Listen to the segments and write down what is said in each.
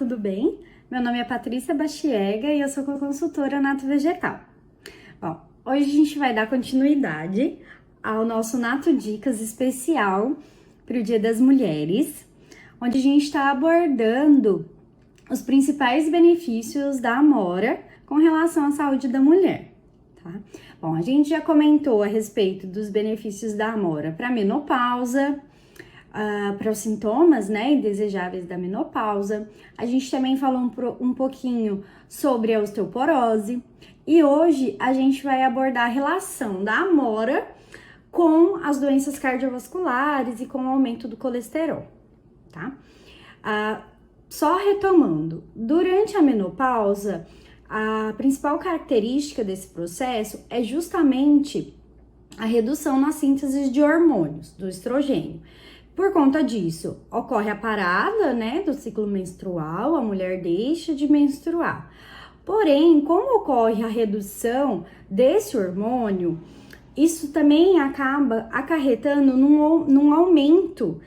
tudo bem? Meu nome é Patrícia Bachiega e eu sou consultora Nato Vegetal. Bom, hoje a gente vai dar continuidade ao nosso Nato Dicas especial para o Dia das Mulheres, onde a gente está abordando os principais benefícios da amora com relação à saúde da mulher, tá? Bom, a gente já comentou a respeito dos benefícios da amora para a menopausa, para os sintomas, né, indesejáveis da menopausa. A gente também falou um pouquinho sobre a osteoporose e hoje a gente vai abordar a relação da amora com as doenças cardiovasculares e com o aumento do colesterol, tá? Só retomando, durante a menopausa, a principal característica desse processo é justamente a redução na síntese de hormônios, do estrogênio. Por conta disso, ocorre a parada, né, do ciclo menstrual, a mulher deixa de menstruar. Porém, como ocorre a redução desse hormônio, isso também acaba acarretando num aumento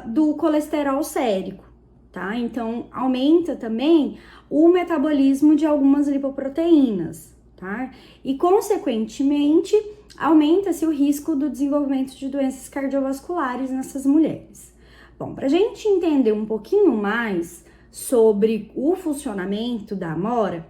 do colesterol sérico, tá? Então, aumenta também o metabolismo de algumas lipoproteínas, tá? E, consequentemente, aumenta-se o risco do desenvolvimento de doenças cardiovasculares nessas mulheres. Bom, para a gente entender um pouquinho mais sobre o funcionamento da amora,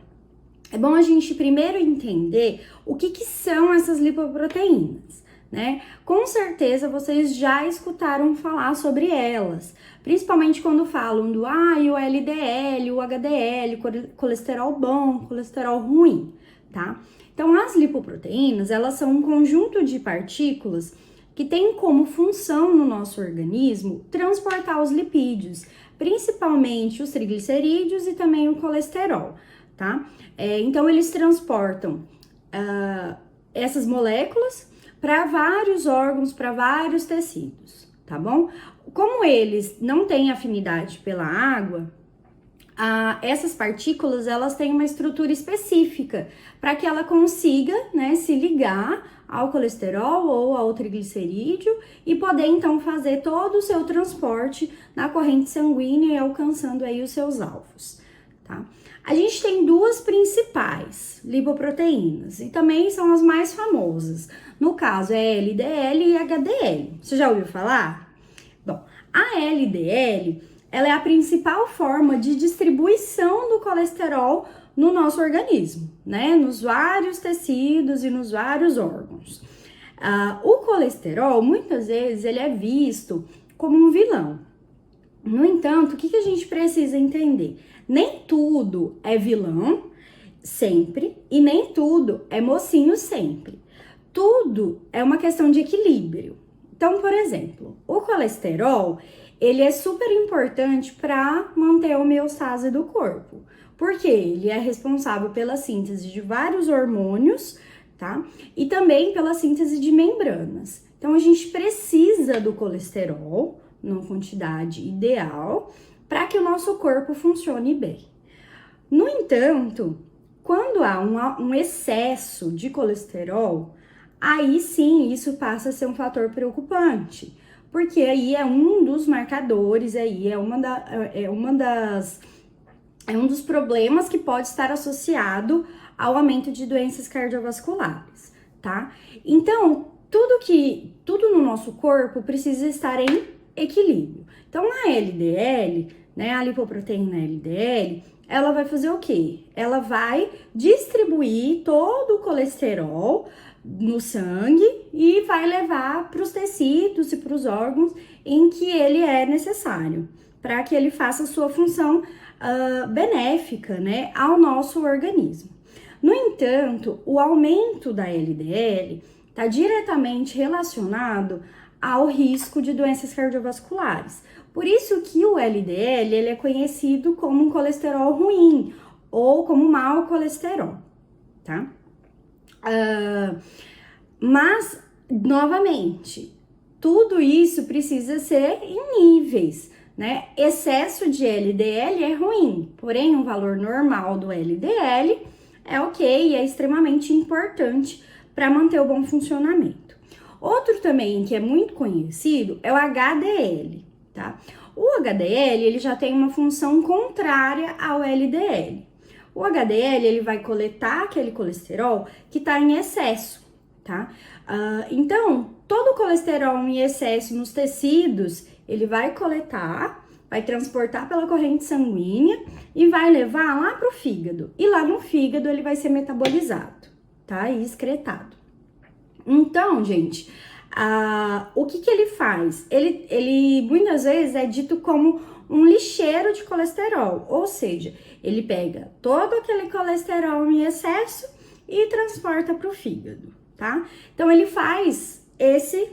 é bom a gente primeiro entender o que são essas lipoproteínas, né? Com certeza vocês já escutaram falar sobre elas, principalmente quando falam do o LDL, o HDL, colesterol bom, colesterol ruim, tá? Então, as lipoproteínas, elas são um conjunto de partículas que tem como função no nosso organismo transportar os lipídios, principalmente os triglicerídeos e também o colesterol, tá? Então, eles transportam essas moléculas para vários órgãos, para vários tecidos, tá bom? Como eles não têm afinidade pela água, essas partículas, elas têm uma estrutura específica para que ela consiga, né, se ligar ao colesterol ou ao triglicerídeo e poder, então, fazer todo o seu transporte na corrente sanguínea e alcançando aí os seus alvos, tá? A gente tem duas principais lipoproteínas e também são as mais famosas. No caso, é LDL e HDL. Você já ouviu falar? Bom, a LDL, ela é a principal forma de distribuição do colesterol no nosso organismo, né? Nos vários tecidos e nos vários órgãos. O colesterol, muitas vezes, ele é visto como um vilão. No entanto, o que a gente precisa entender? Nem tudo é vilão sempre e nem tudo é mocinho sempre. Tudo é uma questão de equilíbrio. Então, por exemplo, o colesterol, ele é super importante para manter a homeostase do corpo, porque ele é responsável pela síntese de vários hormônios, tá? E também pela síntese de membranas. Então, a gente precisa do colesterol numa quantidade ideal para que o nosso corpo funcione bem. No entanto, quando há um excesso de colesterol, aí sim isso passa a ser um fator preocupante. Porque aí é um dos marcadores, aí é um dos problemas que pode estar associado ao aumento de doenças cardiovasculares, tá? Então, tudo no nosso corpo precisa estar em equilíbrio. Então, a LDL, né, a lipoproteína LDL, ela vai fazer o quê? Ela vai distribuir todo o colesterol no sangue e vai levar para os tecidos e para os órgãos em que ele é necessário, para que ele faça a sua função benéfica, né, ao nosso organismo. No entanto, o aumento da LDL está diretamente relacionado ao risco de doenças cardiovasculares. Por isso que o LDL ele é conhecido como um colesterol ruim ou como mau colesterol, tá? Mas, novamente, tudo isso precisa ser em níveis, né? Excesso de LDL é ruim, porém, um valor normal do LDL é ok e é extremamente importante para manter o bom funcionamento. Outro também que é muito conhecido é o HDL, tá? O HDL, ele já tem uma função contrária ao LDL. O HDL, ele vai coletar aquele colesterol que está em excesso, tá? Então, todo o colesterol em excesso nos tecidos, ele vai coletar, vai transportar pela corrente sanguínea e vai levar lá para o fígado. E lá no fígado ele vai ser metabolizado, tá? E excretado. Então, gente, o que ele faz? Ele muitas vezes é dito como um lixeiro de colesterol, ou seja, ele pega todo aquele colesterol em excesso e transporta para o fígado, tá? Então, ele faz esse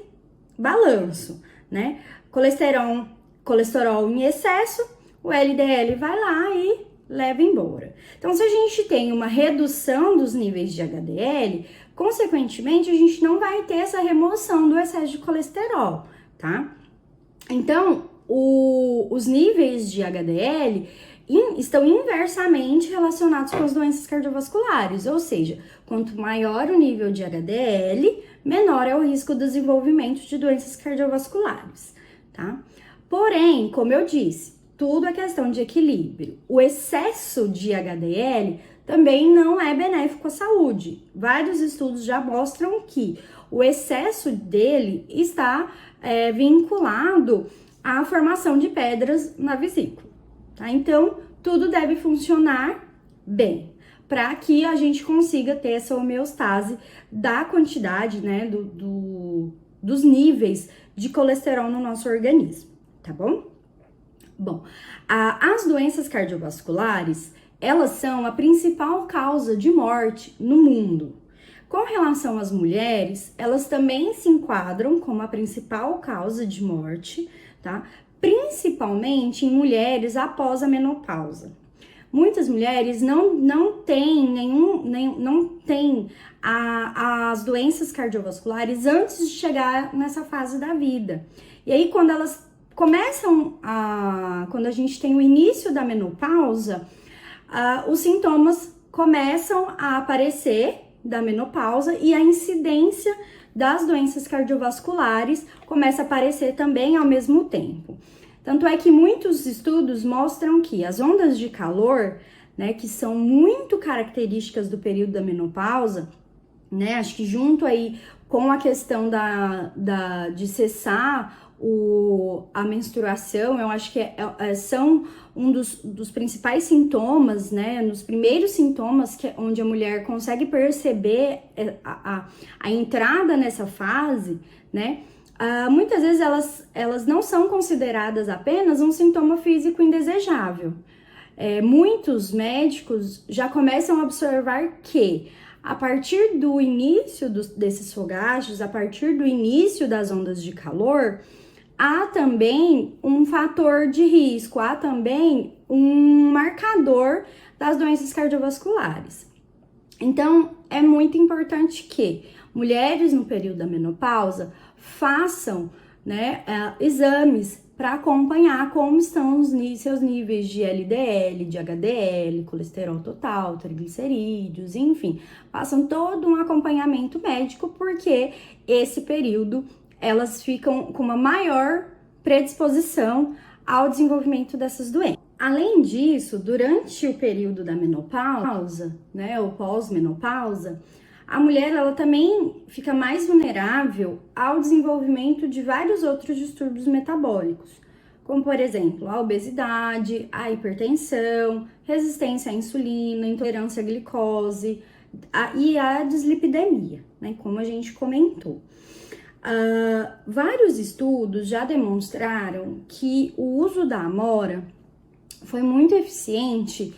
balanço, né? Colesterol em excesso, o LDL vai lá e leva embora. Então, se a gente tem uma redução dos níveis de HDL, consequentemente, a gente não vai ter essa remoção do excesso de colesterol, tá? Então, os níveis de HDL estão inversamente relacionados com as doenças cardiovasculares, ou seja, quanto maior o nível de HDL, menor é o risco do desenvolvimento de doenças cardiovasculares, tá? Porém, como eu disse, tudo é questão de equilíbrio. O excesso de HDL também não é benéfico à saúde. Vários estudos já mostram que o excesso dele está vinculado à formação de pedras na vesícula, tá? Então, tudo deve funcionar bem, para que a gente consiga ter essa homeostase da quantidade, né, dos níveis de colesterol no nosso organismo, tá bom? Bom, as doenças cardiovasculares, elas são a principal causa de morte no mundo. Com relação às mulheres, elas também se enquadram como a principal causa de morte, tá? Principalmente em mulheres após a menopausa. Muitas mulheres não têm as doenças cardiovasculares antes de chegar nessa fase da vida. E aí, quando elas quando a gente tem o início da menopausa, os sintomas começam a aparecer da menopausa e a incidência das doenças cardiovasculares começa a aparecer também ao mesmo tempo. Tanto é que muitos estudos mostram que as ondas de calor, né, que são muito características do período da menopausa, né, acho que junto aí com a questão de cessar a menstruação, eu acho que são um dos principais sintomas, né, nos primeiros sintomas onde a mulher consegue perceber a entrada nessa fase, né, muitas vezes elas não são consideradas apenas um sintoma físico indesejável. Muitos médicos já começam a observar que a partir do início desses fogachos, a partir do início das ondas de calor, há também um fator de risco, há também um marcador das doenças cardiovasculares. Então, é muito importante que mulheres no período da menopausa façam, né, exames para acompanhar como estão seus níveis de LDL, de HDL, colesterol total, triglicerídeos, enfim, façam todo um acompanhamento médico, porque esse período elas ficam com uma maior predisposição ao desenvolvimento dessas doenças. Além disso, durante o período da menopausa, né, ou pós-menopausa, a mulher ela também fica mais vulnerável ao desenvolvimento de vários outros distúrbios metabólicos, como por exemplo a obesidade, a hipertensão, resistência à insulina, intolerância à glicose e a dislipidemia, né, como a gente comentou. Vários estudos já demonstraram que o uso da amora foi muito eficiente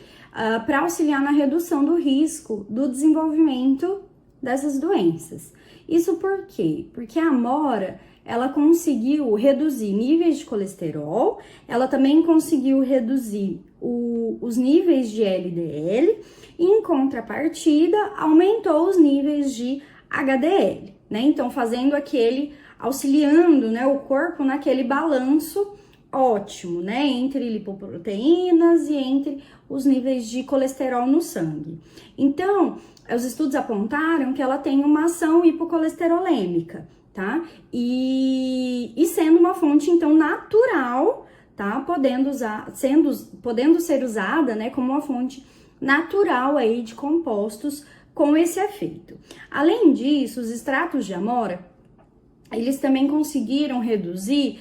para auxiliar na redução do risco do desenvolvimento dessas doenças. Isso por quê? Porque a amora, ela conseguiu reduzir níveis de colesterol, ela também conseguiu reduzir os níveis de LDL e, em contrapartida, aumentou os níveis de HDL, né? Então, auxiliando, né, o corpo naquele balanço ótimo, né? Entre lipoproteínas e entre os níveis de colesterol no sangue. Então, os estudos apontaram que ela tem uma ação hipocolesterolêmica, tá? E sendo uma fonte, então, natural, tá? Podendo ser usada, né, como uma fonte natural aí de compostos com esse efeito. Além disso, os extratos de amora, eles também conseguiram reduzir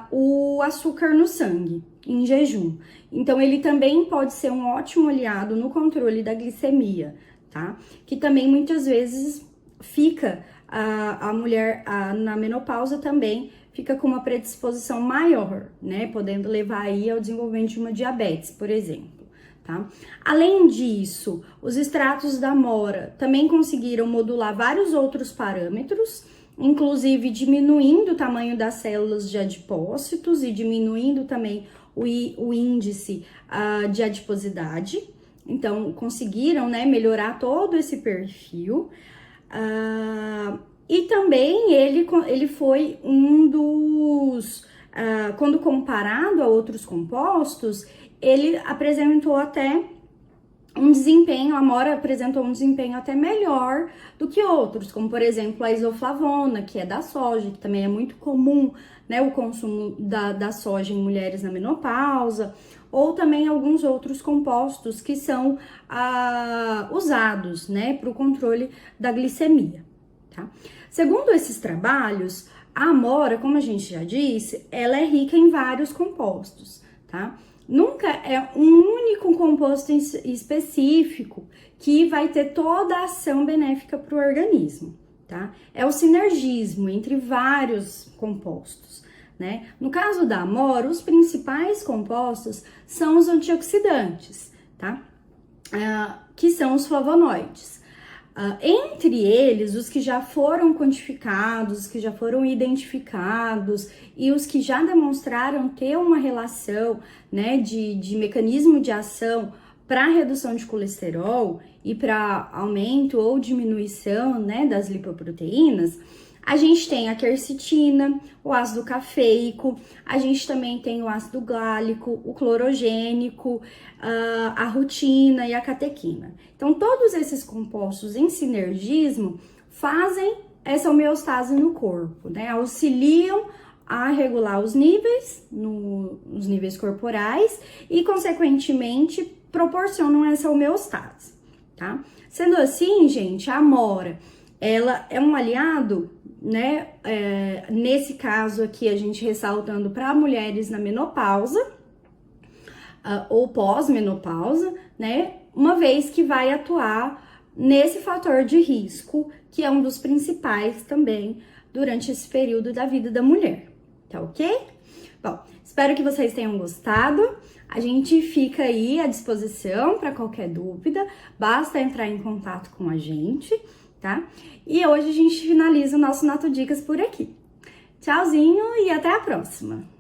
o açúcar no sangue em jejum. Então, ele também pode ser um ótimo aliado no controle da glicemia, tá? Que também muitas vezes fica a mulher na menopausa também fica com uma predisposição maior, né? Podendo levar aí ao desenvolvimento de uma diabetes, por exemplo. Tá? Além disso, os extratos da amora também conseguiram modular vários outros parâmetros, inclusive diminuindo o tamanho das células de adipócitos e diminuindo também o índice de adiposidade. Então, conseguiram, né, melhorar todo esse perfil. E também ele foi um dos... quando comparado a outros compostos, ele apresentou até um desempenho, a amora apresentou um desempenho até melhor do que outros, como por exemplo a isoflavona, que é da soja, que também é muito comum, né, o consumo da soja em mulheres na menopausa, ou também alguns outros compostos que são usados, né, para o controle da glicemia, tá? Segundo esses trabalhos, a amora, como a gente já disse, ela é rica em vários compostos, tá? Nunca é um único composto específico que vai ter toda a ação benéfica para o organismo, tá? É o sinergismo entre vários compostos, né? No caso da amora, os principais compostos são os antioxidantes, tá? Que são os flavonoides. Entre eles, os que já foram quantificados, os que já foram identificados e os que já demonstraram ter uma relação, né, de mecanismo de ação para redução de colesterol e para aumento ou diminuição, né, das lipoproteínas, a gente tem a quercetina, o ácido cafeico, a gente também tem o ácido gálico, o clorogênico, a rutina e a catequina. Então, todos esses compostos em sinergismo fazem essa homeostase no corpo, né? Auxiliam a regular os níveis, nos níveis corporais e, consequentemente, proporcionam essa homeostase, tá? Sendo assim, gente, a amora, ela é um aliado, né? Nesse caso aqui, a gente ressaltando para mulheres na menopausa ou pós-menopausa, né? Uma vez que vai atuar nesse fator de risco, que é um dos principais também durante esse período da vida da mulher, tá ok? Bom, espero que vocês tenham gostado. A gente fica aí à disposição para qualquer dúvida, basta entrar em contato com a gente, tá? E hoje a gente finaliza o nosso Nato Dicas por aqui. Tchauzinho e até a próxima!